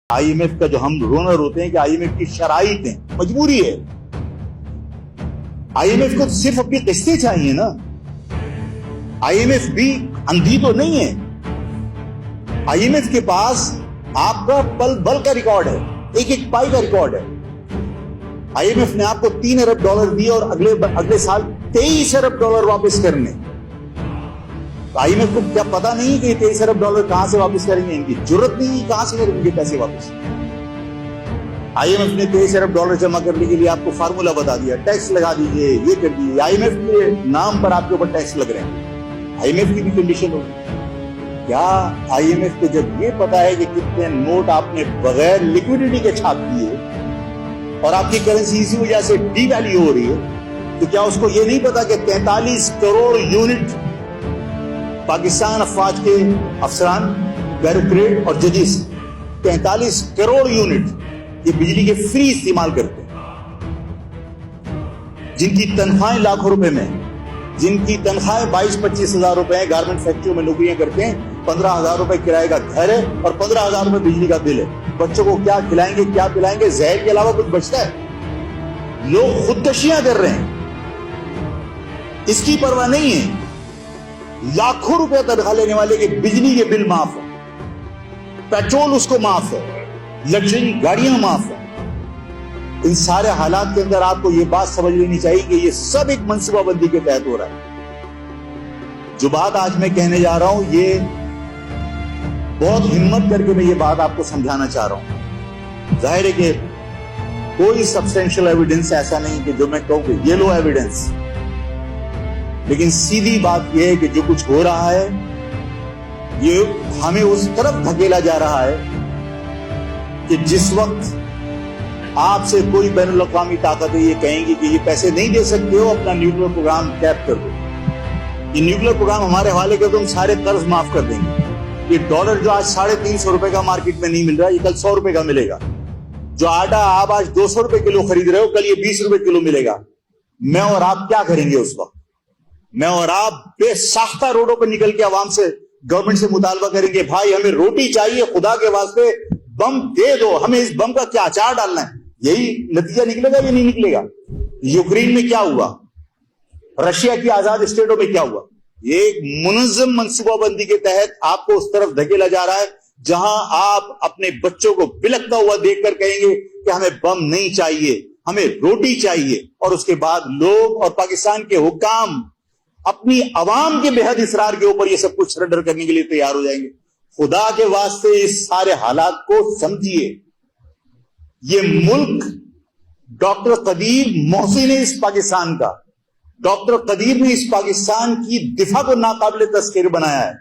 I am F کا جو ہم رونا روتے ہیں کہ آئی ایم ایف کی شرائط ہیں، مجبوری ہے. آئی ایم ایف کو صرف اپنی قسطیں چاہیے نا. آئی ایم ایف بھی اندھی تو نہیں ہے. آئی ایم ایف کے پاس آپ کا پل بل کا ریکارڈ ہے، ایک ایک پائی کا ریکارڈ ہے. آئی ایم ایف نے آپ کو $3 ارب دیے اور اگلے سال $23 ارب واپس کرنے. آئی ایم ایف کو کیا پتا نہیں کہ یہ $23 ارب کہاں سے واپس کریں گے؟ ان کی جرت نہیں، کہاں سے کریں گے پیسے واپس. آئی ایم ایف نے $23 ارب جمع کرنے کے لیے آپ کو فارمولا بتا دیا، ٹیکس لگا دیجئے، یہ کر دیجیے. آئی ایم ایف کے نام پر آپ کے اوپر ٹیکس لگ رہے ہیں. آئی ایم ایف کی بھی کنڈیشن ہوگی. کیا آئی ایم ایف کو جب یہ پتا ہے کہ کتنے نوٹ آپ نے بغیر لیکوڈیٹی کے چھاپ دیے اور آپ کی کرنسی اسی وجہ سے ڈی ویلیو ہو رہی ہے، تو کیا اس کو یہ نہیں پتا کہ 43 کروڑ یونٹ پاکستان افواج کے افسران، بیوروکریٹ اور ججز 43 کروڑ یونٹ یہ بجلی کے فری استعمال کرتے ہیں، جن کی تنخواہیں لاکھوں روپے میں، جن کی تنخواہیں 22-25 ہزار روپے ہیں، گارمنٹ فیکٹریوں میں نوکریاں کرتے ہیں، 15 ہزار روپے کرائے کا گھر ہے اور 15 ہزار روپے بجلی کا بل ہے. بچوں کو کیا کھلائیں گے، کیا پلائیں گے؟ زہر کے علاوہ کچھ بچتا ہے؟ لوگ خودکشیاں کر رہے ہیں، اس کی پرواہ نہیں ہے. لاکھوں روپے تنخواہ لینے والے کے بجلی کے بل معاف ہے، پیٹرول اس کو معاف ہے، لگژری گاڑیاں معاف ہیں. ان سارے حالات کے اندر آپ کو یہ بات سمجھ لینی چاہیے کہ یہ سب ایک منصوبہ بندی کے تحت ہو رہا ہے. جو بات آج میں کہنے جا رہا ہوں، یہ بہت ہمت کر کے میں یہ بات آپ کو سمجھانا چاہ رہا ہوں. ظاہر ہے کہ کوئی سبسٹینشل ایویڈنس ایسا نہیں کہ جو میں کہوں کہ یہ لو ایویڈنس، لیکن سیدھی بات یہ ہے کہ جو کچھ ہو رہا ہے یہ ہمیں اس طرف دھکیلا جا رہا ہے کہ جس وقت آپ سے کوئی بین الاقوامی طاقتیں یہ کہیں گی کہ یہ پیسے نہیں دے سکتے ہو، اپنا نیوکلیر پروگرام کیپ کر دو. یہ نیوکلیر پروگرام ہمارے حوالے کر دو، ہم سارے قرض معاف کر دیں گے. یہ ڈالر جو آج 350 روپے کا مارکیٹ میں نہیں مل رہا، یہ کل 100 روپے کا ملے گا. جو آٹا آپ آج 200 روپے کلو خرید رہے ہو، کل یہ 20 روپے کلو ملے گا. میں اور آپ کیا کریں گے اس وقت؟ میں اور آپ بے ساختہ روڈوں پر نکل کے عوام سے، گورنمنٹ سے مطالبہ کریں گے، بھائی ہمیں روٹی چاہیے، خدا کے واسطے بم دے دو، ہمیں اس بم کا کیا اچار ڈالنا ہے. یہی نتیجہ نکلے گا یا نہیں نکلے گا؟ یوکرین میں کیا ہوا، رشیا کی آزاد اسٹیٹوں میں کیا ہوا؟ یہ ایک منظم منصوبہ بندی کے تحت آپ کو اس طرف دھکیلا جا رہا ہے جہاں آپ اپنے بچوں کو بلکتا ہوا دیکھ کر کہیں گے کہ ہمیں بم نہیں چاہیے، ہمیں روٹی چاہیے، اور اس کے بعد لوگ اور پاکستان کے حکام اپنی عوام کے بے حد اصرار کے اوپر یہ سب کچھ سرنڈر کرنے کے لیے تیار ہو جائیں گے. خدا کے واسطے اس سارے حالات کو سمجھیے. یہ ملک ڈاکٹر قدیر محسن نے اس پاکستان کا، ڈاکٹر قدیر نے اس پاکستان کی دفاع کو ناقابل تذکیر بنایا ہے.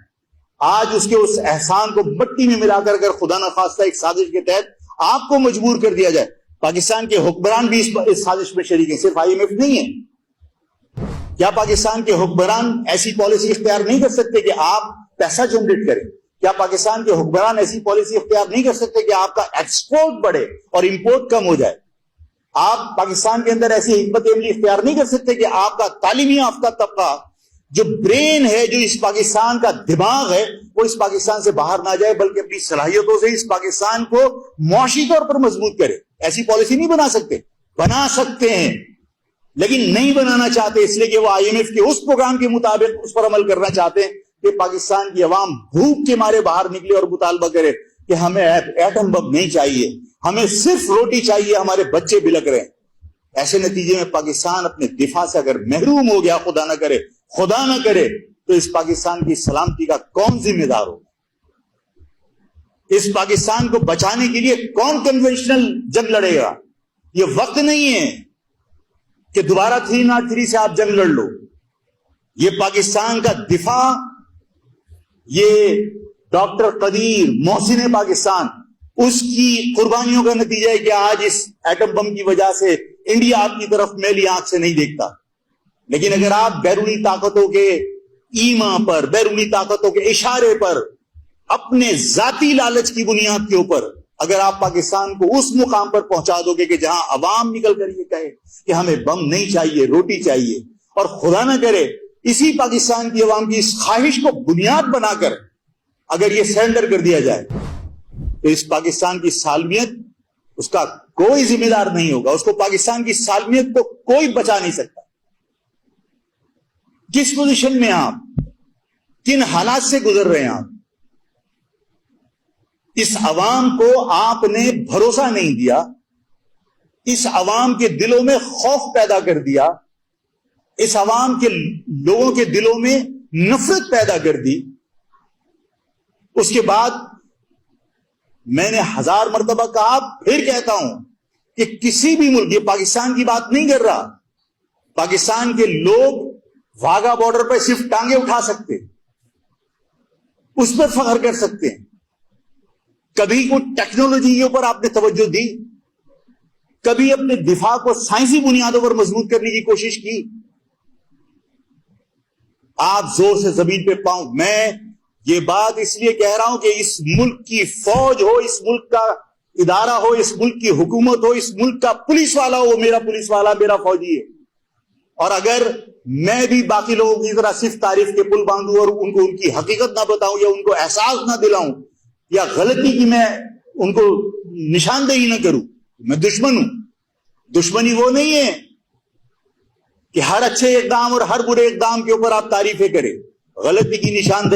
آج اس کے اس احسان کو مٹی میں ملا کر خدا نخواستہ ایک سازش کے تحت آپ کو مجبور کر دیا جائے. پاکستان کے حکمران بھی اس سازش میں شریک ہیں، صرف آئی ایم ایف نہیں ہے. کیا پاکستان کے حکمران ایسی پالیسی اختیار نہیں کر سکتے کہ آپ پیسہ جنریٹ کریں؟ کیا پاکستان کے حکمران ایسی پالیسی اختیار نہیں کر سکتے کہ آپ کا ایکسپورٹ بڑھے اور امپورٹ کم ہو جائے؟ آپ پاکستان کے اندر ایسی حکمت عملی اختیار نہیں کر سکتے کہ آپ کا تعلیمی یافتہ طبقہ، جو برین ہے، جو اس پاکستان کا دماغ ہے، وہ اس پاکستان سے باہر نہ جائے بلکہ اپنی صلاحیتوں سے اس پاکستان کو معاشی طور پر مضبوط کرے؟ ایسی پالیسی نہیں بنا سکتے. بنا سکتے ہیں لیکن نہیں بنانا چاہتے، اس لیے کہ وہ آئی ایم ایف کے اس پروگرام کے مطابق اس پر عمل کرنا چاہتے ہیں کہ پاکستان کی عوام بھوک کے مارے باہر نکلے اور مطالبہ کرے کہ ہمیں ایٹم بم نہیں چاہیے، ہمیں صرف روٹی چاہیے، ہمارے بچے بلک رہے ہیں. ایسے نتیجے میں پاکستان اپنے دفاع سے اگر محروم ہو گیا، خدا نہ کرے تو اس پاکستان کی سلامتی کا کون ذمہ دار ہوگا؟ اس پاکستان کو بچانے کے لیے کون کنونشنل جنگ لڑے گا؟ یہ وقت نہیں ہے کہ دوبارہ 303 سے آپ جنگ لڑ لو. یہ پاکستان کا دفاع، یہ ڈاکٹر قدیر محسن پاکستان، اس کی قربانیوں کا نتیجہ ہے کہ آج اس ایٹم بم کی وجہ سے انڈیا آپ کی طرف میلی آنکھ سے نہیں دیکھتا. لیکن اگر آپ بیرونی طاقتوں کے ایما پر، بیرونی طاقتوں کے اشارے پر، اپنے ذاتی لالچ کی بنیاد کے اوپر اگر آپ پاکستان کو اس مقام پر پہنچا دو گے کہ جہاں عوام نکل کر یہ کہے کہ ہمیں بم نہیں چاہیے، روٹی چاہیے، اور خدا نہ کرے اسی پاکستان کی عوام کی اس خواہش کو بنیاد بنا کر اگر یہ سرنڈر کر دیا جائے تو اس پاکستان کی سالمیت اس کا کوئی ذمہ دار نہیں ہوگا. اس کو پاکستان کی سالمیت کو کوئی بچا نہیں سکتا. کس پوزیشن میں آپ, کن حالات سے گزر رہے ہیں آپ؟ اس عوام کو آپ نے بھروسہ نہیں دیا, اس عوام کے دلوں میں خوف پیدا کر دیا, اس عوام کے لوگوں کے دلوں میں نفرت پیدا کر دی. اس کے بعد میں نے 1000 مرتبہ کہا, پھر کہتا ہوں کہ کسی بھی ملک, یہ پاکستان کی بات نہیں کر رہا, پاکستان کے لوگ واگا بارڈر پہ صرف ٹانگیں اٹھا سکتے, اس پر فخر کر سکتے ہیں. کبھی کوئی ٹیکنالوجی کے اوپر آپ نے توجہ دی؟ کبھی اپنے دفاع کو سائنسی بنیادوں پر مضبوط کرنے کی کوشش کی؟ آپ زور سے زمین پہ پاؤں. میں یہ بات اس لیے کہہ رہا ہوں کہ اس ملک کی فوج ہو, اس ملک کا ادارہ ہو, اس ملک کی حکومت ہو, اس ملک کا پولیس والا ہو, وہ میرا پولیس والا, میرا فوجی ہے. اور اگر میں بھی باقی لوگوں کی طرح صرف تعریف کے پل باندھوں اور ان کو ان کی حقیقت نہ بتاؤں یا ان کو احساس نہ دلاؤں یا غلطی کی میں ان کو نشاندہی نہ کروں, میں دشمن ہوں. دشمنی وہ نہیں ہے کہ ہر اچھے اقدام اور ہر برے اقدام کے اوپر آپ تعریفیں کریں, غلطی کی نشاندہی